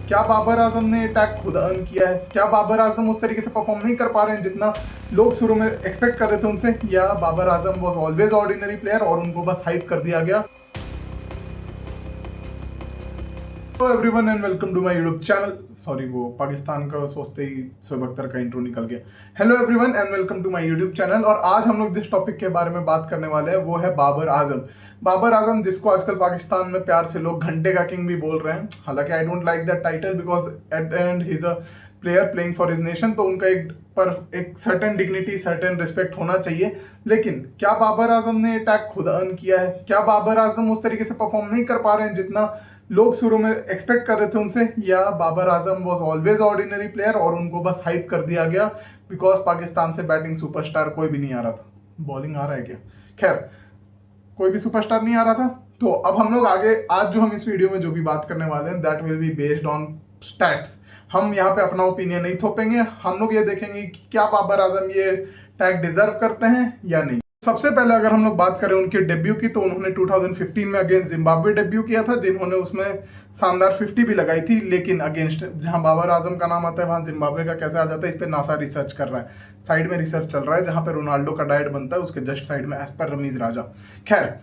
क्या बाबर आजम ने अटैक खुद अर्न किया है? क्या बाबर आजम उस तरीके से परफॉर्म नहीं कर पा रहे हैं जितना लोग शुरू में एक्सपेक्ट कर रहे थे उनसे, या Babar Azam was always ordinary player और उनको बस हाइप कर दिया गया? Hello everyone and welcome to my YouTube channel. Sorry, वो पाकिस्तान का सोचते ही शोएब अख्तर का इंट्रो निकल गया। Hello everyone and welcome to my YouTube channel. और आज हम लोग जिस टॉपिक के बारे में बात करने वाले हैं वो है बाबर आजम। बाबर आजम, जिसको आजकल पाकिस्तान में प्यार से लोग घंटे का किंग भी बोल रहे हैं। हालांकि I don't like that title because at the and he is a player playing for his nation, तो उनका एक सर्टेन डिग्निटी, सर्टेन रिस्पेक्ट होना चाहिए। लेकिन क्या बाबर आजम ने अटैक खुद अर्न किया है? क्या बाबर आजम उस तरीके से परफॉर्म नहीं कर पा रहे हैं जितना लोग शुरू में एक्सपेक्ट कर रहे थे उनसे, या Babar Azam was always ordinary player और उनको बस हाइप कर दिया गया बिकॉज पाकिस्तान से बैटिंग सुपरस्टार कोई भी नहीं आ रहा था? बॉलिंग आ रहा है क्या? खैर, कोई भी सुपरस्टार नहीं आ रहा था। तो अब हम लोग आगे, आज जो हम इस वीडियो में जो भी बात करने वाले हैं that will be based on stats. हम यहाँ पे अपना ओपिनियन नहीं थोपेंगे। हम लोग ये देखेंगे कि क्या बाबर आजम ये टैग डिजर्व करते हैं या नहीं। सबसे पहले अगर हम लोग बात करें उनके डेब्यू की, तो उन्होंने 2015 में अगेंस्ट जिम्बाब्वे डेब्यू किया था, जिन्होंने उसमें शानदार 50 भी लगाई थी। लेकिन अगेंस्ट, जहां बाबर आजम का नाम आता है वहां जिम्बाब्वे का कैसे आ जाता है, इस पे नासा रिसर्च कर रहा है। साइड में रिसर्च चल रहा है जहां पे रोनाल्डो का डाइट बनता है, उसके जस्ट साइड में एज पर रमीज राजा। खैर,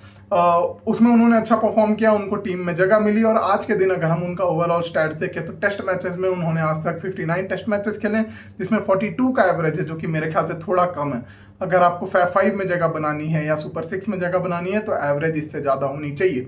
उसमें उन्होंने अच्छा परफॉर्म किया, उनको टीम में जगह मिली। और आज के दिन अगर हम उनका ओवरऑल स्टैट्स देखें तो टेस्ट मैचेस में उन्होंने आज तक 59 टेस्ट मैचेस खेले, जिसमें 42 का एवरेज है, जो कि मेरे ख्याल से थोड़ा कम है। अगर आपको फैब 5 में जगह बनानी है या सुपर 6 में जगह बनानी है तो एवरेज इससे ज़्यादा होनी चाहिए।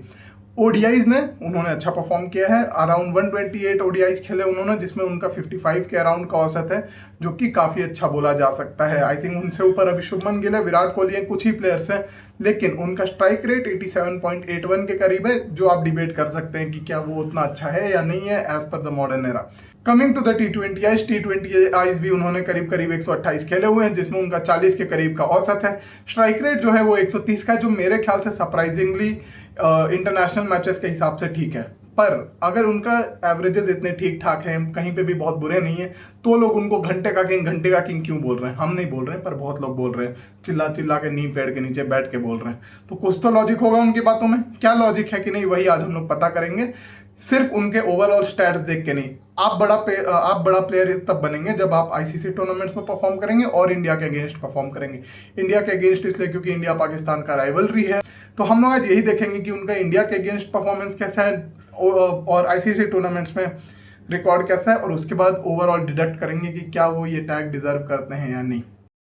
ओडीआईज में उन्होंने अच्छा परफॉर्म किया है। अराउंड 128 ओडीआईज खेले उन्होंने, जिसमें उनका 55 के अराउंड का औसत है, जो कि काफ़ी अच्छा बोला जा सकता है। आई थिंक उनसे ऊपर अभी शुभमन गिल है, विराट कोहली है, कुछ ही प्लेयर्स हैं। लेकिन उनका स्ट्राइक रेट 87.81 के करीब है, जो आप डिबेट कर सकते हैं कि क्या वो उतना अच्छा है या नहीं है as per the modern era. Coming to the T Is भी उन्होंने करीब करीब 128 खेले हुए हैं, जिसमें उनका 40 के करीब का औसत है। स्ट्राइक रेट जो है वो 130 का है, जो मेरे ख्याल से सरप्राइजिंगली इंटरनेशनल मैचेस के हिसाब से ठीक है। पर अगर उनका एवरेजेस इतने ठीक ठाक हैं, कहीं पे भी बहुत बुरे नहीं है, तो लोग उनको घंटे का किंग क्यों बोल रहे हैं? हम नहीं बोल रहे हैं, पर बहुत लोग बोल रहे हैं, चिल्ला चिल्ला के नींव पेड़ के नीचे बैठ के बोल रहे हैं। तो कुछ तो लॉजिक होगा उनकी बातों में। क्या लॉजिक है कि नहीं, वही आज हम लोग पता करेंगे, सिर्फ उनके ओवरऑल स्टैट्स देख के नहीं। आप बड़ा प्लेयर तब बनेंगे जब आप आईसीसी टूर्नामेंट्स में परफॉर्म करेंगे और इंडिया के अगेंस्ट परफॉर्म करेंगे। इंडिया के अगेंस्ट इसलिए क्योंकि इंडिया पाकिस्तान का राइवलरी है। तो हम लोग आज यही देखेंगे कि उनका इंडिया के अगेंस्ट परफॉर्मेंस कैसा है और आईसीसी टूर्नामेंट्स में रिकॉर्ड कैसा है, और उसके बाद ओवरऑल डिडक्ट करेंगे कि क्या वो ये टैग डिजर्व करते हैं या नहीं।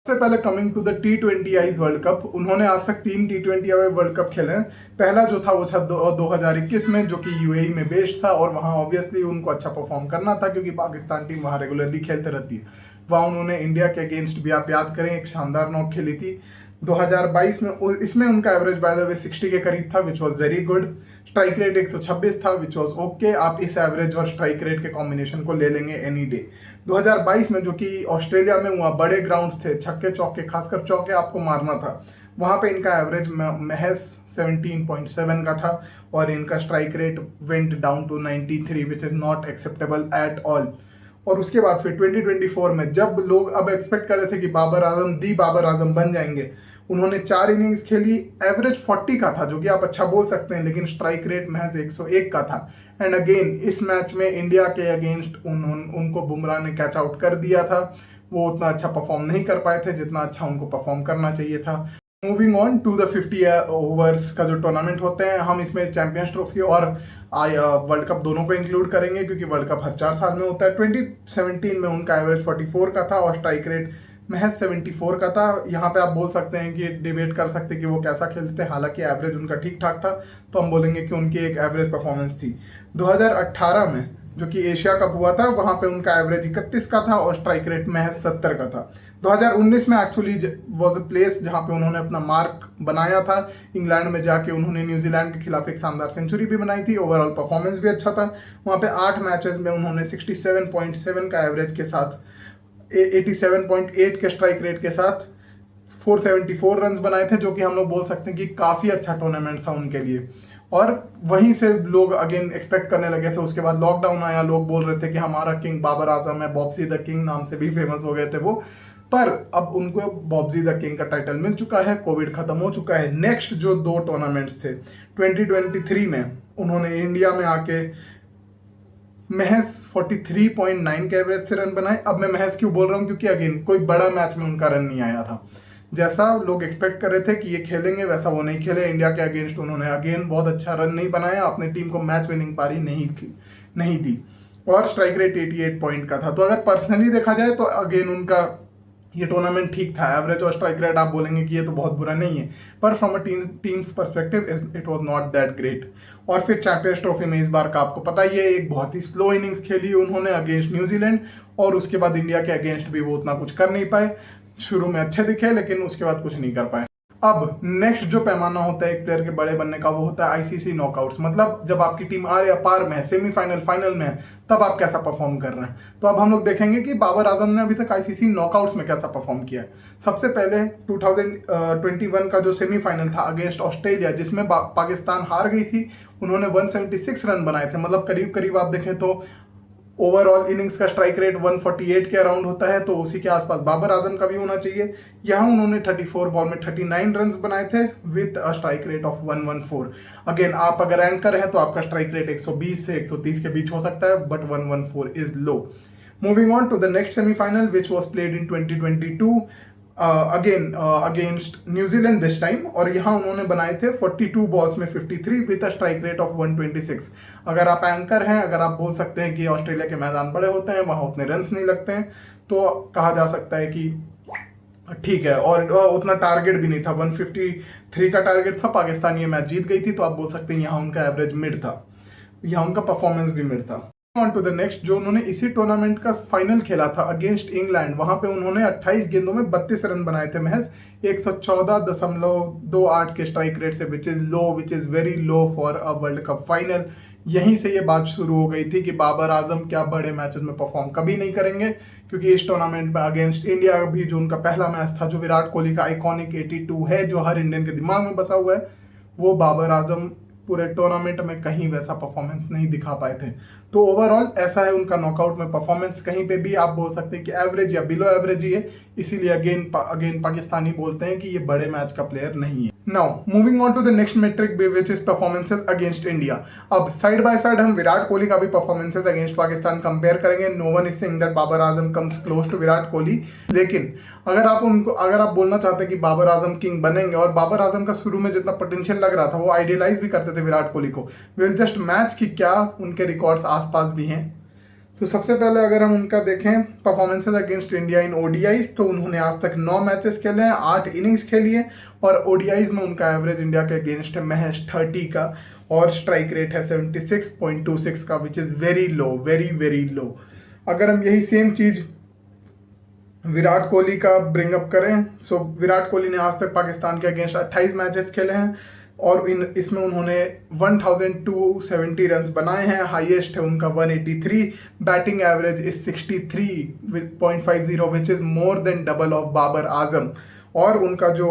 सबसे पहले coming to the T20 world cup, उन्होंने आज तक 3 T20 वर्ल्ड कप खेले हैं। पहला जो था वो था 2021 में, जो कि यूएई में बेस्ड था, और वहाँ ऑब्वियसली उनको अच्छा परफॉर्म करना था क्योंकि पाकिस्तान टीम वहाँ रेगुलरली खेलते रहती है। वहाँ उन्होंने इंडिया के अगेंस्ट भी, आप याद करें, एक शानदार नॉक खेली थी 2022 में। इसमें उनका एवरेज बाय द वे 60 के करीब था, which was very good. Strike rate 126 था, विच वॉज ओके। आप इस एवरेज और स्ट्राइक रेट के कॉम्बिनेशन को ले लेंगे एनी डे। 2022 में, जो कि ऑस्ट्रेलिया में हुआ, बड़े ग्राउंड्स थे, छक्के चौके, खासकर चौके आपको मारना था, वहाँ पे इनका एवरेज महज 17.7 का था, और इनका strike rate went down to 93, which is not acceptable at all. और उसके बाद फिर 2024 में, जब लोग अब एक्सपेक्ट कर रहे थे कि बाबर आजम बन जाएंगे, उन्होंने 4 इनिंग्स खेली, एवरेज 40 का था, जो कि आप अच्छा बोल सकते हैं, लेकिन स्ट्राइक रेट महज 101 का था। एंड अगेन इस मैच में इंडिया के अगेंस्ट उनको बुमराह ने कैच आउट कर दिया था। वो उतना अच्छा परफॉर्म नहीं कर पाए थे जितना अच्छा उनको परफॉर्म करना चाहिए था। Moving on to the 50 overs का जो टूर्नामेंट होते हैं, हम इसमें चैंपियंस ट्रॉफी और वर्ल्ड कप दोनों को इंक्लूड करेंगे, क्योंकि वर्ल्ड कप हर 4 साल में होता है। 2017 में उनका एवरेज 44 का था और स्ट्राइक रेट महज 74 का था। यहाँ पे आप बोल सकते हैं कि डिबेट कर सकते हैं कि वो कैसा खेलते थे, हालांकि एवरेज उनका ठीक ठाक था, तो हम बोलेंगे कि उनकी एक एवरेज परफॉर्मेंस थी। 2018 में, जो कि एशिया कप हुआ था, वहाँ पे उनका एवरेज 31 का था और स्ट्राइक रेट महज 70 का था। 2019 में एक्चुअली वॉज अ प्लेस जहाँ पे उन्होंने अपना मार्क बनाया था। इंग्लैंड में जाके उन्होंने न्यूजीलैंड के खिलाफ एक शानदार सेंचुरी भी बनाई थी, ओवरऑल परफॉर्मेंस भी अच्छा था। वहाँ पे 8 मैचेस में उन्होंने 67.7 का एवरेज के साथ, 87.8 के स्ट्राइक रेट के साथ 474 रन बनाए थे, जो कि हम लोग बोल सकते हैं कि काफ़ी अच्छा टूर्नामेंट था उनके लिए। और वहीं से लोग अगेन एक्सपेक्ट करने लगे थे। उसके बाद लॉकडाउन आया, लोग बोल रहे थे कि हमारा किंग बाबर आजम है, बॉब्जी द किंग नाम से भी फेमस हो गए थे वो। पर अब उनको बॉब्जी द किंग का टाइटल मिल चुका है, कोविड खत्म हो चुका है। नेक्स्ट जो 2 टूर्नामेंट्स थे 2023 में, उन्होंने इंडिया में आके महज 43.9 के एवरेज से रन बनाए। अब मैं महज क्यों बोल रहा हूँ, क्योंकि अगेन कोई बड़ा मैच में उनका रन नहीं आया था। जैसा लोग एक्सपेक्ट कर रहे थे कि ये खेलेंगे वैसा वो नहीं खेले। इंडिया के अगेंस्ट उन्होंने अगेन बहुत अच्छा रन नहीं बनाया, अपने टीम को मैच विनिंग पारी नहीं दी, और स्ट्राइक रेट 88 पॉइंट का था। तो अगर पर्सनली देखा जाए तो अगेन उनका ये टूर्नामेंट ठीक था। एवरेज और स्ट्राइक रेट आप बोलेंगे कि ये तो बहुत बुरा नहीं है, पर from a teams perspective it was not that great. और फिर चैंपियंस ट्रॉफी में इस बार का आपको पता ही है, एक बहुत ही स्लो इनिंग्स खेली उन्होंने अगेंस्ट न्यूजीलैंड, और उसके बाद इंडिया के अगेंस्ट भी वो उतना कुछ कर नहीं पाए। शुरू में अच्छे दिखे लेकिन उसके बाद कुछ नहीं कर पाए। अब नेक्स्ट जो पैमाना होता है एक प्लेयर के बड़े बनने का, वो होता है आईसीसी नॉकआउट्स। मतलब जब आपकी टीम आर या पार में है, सेमीफाइनल फाइनल में है, तब आप कैसा परफॉर्म कर रहे हैं। तो अब हम लोग देखेंगे कि बाबर आजम ने अभी तक आईसीसी नॉकआउट्स में कैसा परफॉर्म किया है। सबसे पहले 2021 का जो सेमीफाइनल था अगेंस्ट ऑस्ट्रेलिया, जिसमें पाकिस्तान हार गई थी, उन्होंने 176 रन बनाए थे। मतलब करीब करीब आप देखें तो ओवरऑल इनिंग्स का स्ट्राइक रेट 148 के अराउंड होता है, तो उसी के आसपास बाबर आजम का भी होना चाहिए। यहाँ उन्होंने 34 बॉल में 39 रन्स बनाए थे with a strike rate of 114। Again आप अगर एंकर है तो आपका स्ट्राइक रेट 120 से 130 के बीच हो सकता है, but 114 is low. Moving on to the next semifinal which was played in 2022 again against New Zealand this time, और यहाँ उन्होंने बनाए थे 42 बॉल्स में 53 with a strike rate of 126। अगर आप एंकर हैं, अगर आप बोल सकते हैं कि ऑस्ट्रेलिया के मैदान बड़े होते हैं, वहाँ उतने रन्स नहीं लगते हैं, तो कहा जा सकता है कि ठीक है। और उतना टारगेट भी नहीं था, 153 का टारगेट था, पाकिस्तान ये मैच जीत गई थी, तो आप बोल सकते हैं यहाँ उनका एवरेज मिड था, यहाँ उनका परफॉर्मेंस भी मिड था। ऑन टू द नेक्स्ट, जो उन्होंने इसी टूर्नामेंट का फाइनल खेला था अगेंस्ट इंग्लैंड, वहां पे उन्होंने 28 गेंदों में 32 रन बनाए थे महज 114.28 के स्ट्राइक रेट से, which is very low for a world cup final. यहीं से ये बात शुरू हो गई थी कि बाबर आजम क्या बड़े मैचेस में परफॉर्म कभी नहीं करेंगे, क्योंकि इस टूर्नामेंट में अगेंस्ट इंडिया भी जो उनका पहला मैच था, जो विराट कोहली का आइकॉनिक 82 है, जो हर इंडियन के दिमाग में बसा हुआ है, वो बाबर आजम पूरे टूर्नामेंट में कहीं वैसा परफॉर्मेंस नहीं दिखा पाए थे। तो ओवरऑल ऐसा है उनका नॉकआउट में परफॉर्मेंस, कहीं पे भी आप बोल सकते हैं कि एवरेज या बिलो एवरेज ही है, इसीलिए अगेन पाकिस्तानी बोलते हैं कि ये बड़े मैच का प्लेयर नहीं है। Now moving on to the next metric which is performances against India. अब साइड बाय साइड हम विराट कोहली का भी परफॉर्मेंसेस अगेंस्ट पाकिस्तान कंपेयर करेंगे। No one is saying that Babar Azam comes close to Virat Kohli, लेकिन अगर आप बोलना चाहते हैं कि बाबर आजम किंग बनेंगे, और बाबर आजम का शुरू में जितना पोटेंशियल लग रहा था, वो आइडियलाइज भी करते थे विराट कोहली को, विल जस्ट मैच कि क्या उनके रिकॉर्ड्स आसपास भी हैं। तो सबसे पहले अगर हम उनका देखें परफॉर्मेंसेस अगेंस्ट इंडिया इन ओडीआईज, तो उन्होंने आज तक 9 मैचेस खेले हैं, 8 इनिंग्स खेली है, और ओडीआईज में उनका एवरेज इंडिया के अगेंस्ट है महज 30 का, और स्ट्राइक रेट है 76.26 का, which is very low, very very low. अगर हम यही सेम चीज़ विराट कोहली का ब्रिंग अप करें, सो विराट कोहली ने आज तक पाकिस्तान के अगेंस्ट 28 मैचेस खेले हैं, और इसमें उन्होंने 1270 रन्स बनाए हैं। हाईएस्ट है उनका 183, batting average is 63.50 which is more than double of Babar Azam. और उनका जो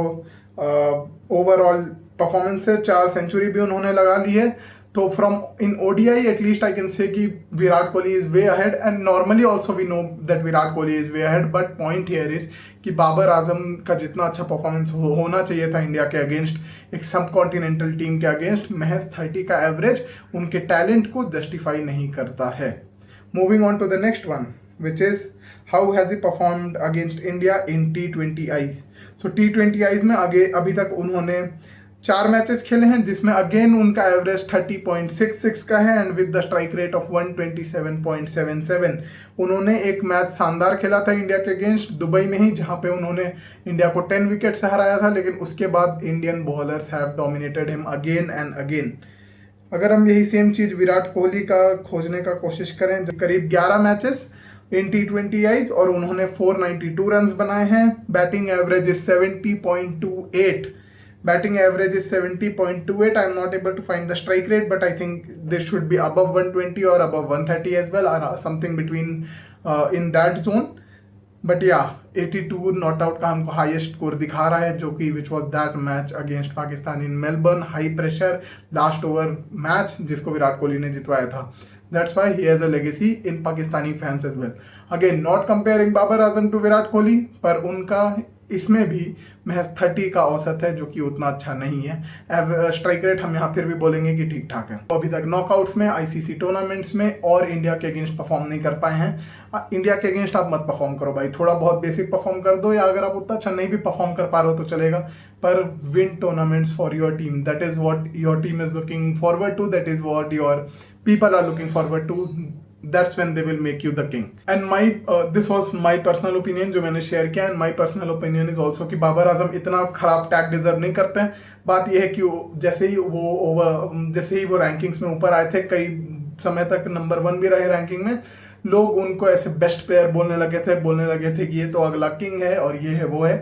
ओवरऑल परफॉर्मेंस है, 4 सेंचुरी भी उन्होंने लगा ली है। तो from in ODI at least I can say कि Virat Kohli is way ahead, and normally also we know that Virat Kohli is way ahead, but point here is कि बाबर आजम का जितना अच्छा परफॉर्मेंस होना चाहिए था इंडिया के अगेंस्ट, एक सब कॉन्टिनेंटल टीम के अगेंस्ट, महज 30 का एवरेज उनके टैलेंट को जस्टिफाई नहीं करता है। Moving on to the next one which is how has he performed against India in T20 Is. So T20 Is में अभी तक उन्होंने 4 मैचेस खेले हैं, जिसमें अगेन उनका एवरेज 30.66 का है, and with the strike rate of 127.77। उन्होंने एक मैच शानदार खेला था इंडिया के अगेंस्ट दुबई में ही, जहां पे उन्होंने इंडिया को 10 विकेट से हराया था, लेकिन उसके बाद Indian bowlers have dominated him again and again. अगर हम यही सेम चीज़ विराट कोहली का खोजने का कोशिश करें, करीब 11 मैचेस इन T20 आईज, और उन्होंने 492 रन्स बनाए हैं। Batting average is 70.28, batting average is 70.28. I'm not able to find the strike rate, but I think this should be above 120 or above 130 as well, or something between in that zone. But yeah, 82 not out का हमको highest score दिखा रहा है, जो कि which was that match against Pakistan in Melbourne, high pressure last over match जिसको विराट कोहली ने जितवाया था। That's why he has a legacy in Pakistani fans as well. Again not comparing Babar Azam to Virat Kohli, पर उनका इसमें भी महज 30 का औसत है, जो कि उतना अच्छा नहीं है। स्ट्राइक रेट हम यहाँ फिर भी बोलेंगे कि ठीक ठाक है। तो अभी तक नॉकआउट्स में, आईसीसी टूर्नामेंट्स में और इंडिया के अगेंस्ट परफॉर्म नहीं कर पाए हैं। इंडिया के अगेंस्ट आप मत परफॉर्म करो भाई, थोड़ा बहुत बेसिक परफॉर्म कर दो, या अगर आप उतना अच्छा नहीं भी परफॉर्म कर पा रहे हो तो चलेगा, पर win tournaments for your team, that is what your team is looking forward to, that is what your people are looking forward to. That's when they will make you the king. And my this was my personal opinion जो मैंने share किया, and my personal opinion is also कि बाबर आजम इतना खराब tag deserve नहीं करते हैं। बात यह है कि जैसे ही वो रैंकिंग्स में ऊपर आए थे, कई समय तक नंबर 1 भी रहे रैंकिंग में, लोग उनको ऐसे बेस्ट प्लेयर बोलने लगे थे कि ये तो अगला किंग है और ये है वो है।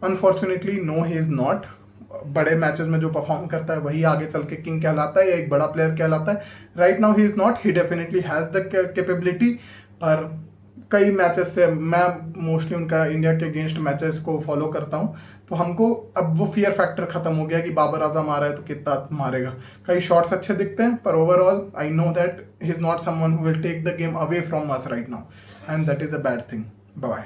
Unfortunately no, he is not. बड़े मैचेस में जो परफॉर्म करता है वही आगे चल के किंग कहलाता है या एक बड़ा प्लेयर कहलाता है। Right now he is not, he definitely has the capability, पर कई मैचेस से मैं मोस्टली उनका इंडिया के अगेंस्ट मैचेस को फॉलो करता हूं, तो हमको अब वो फियर फैक्टर खत्म हो गया कि बाबर आजम आ रहा है तो कितना मारेगा। कई शॉट्स अच्छे दिखते हैं, पर overall I know that he is not someone who will take the game away from us right now, and that is a bad thing. Bye.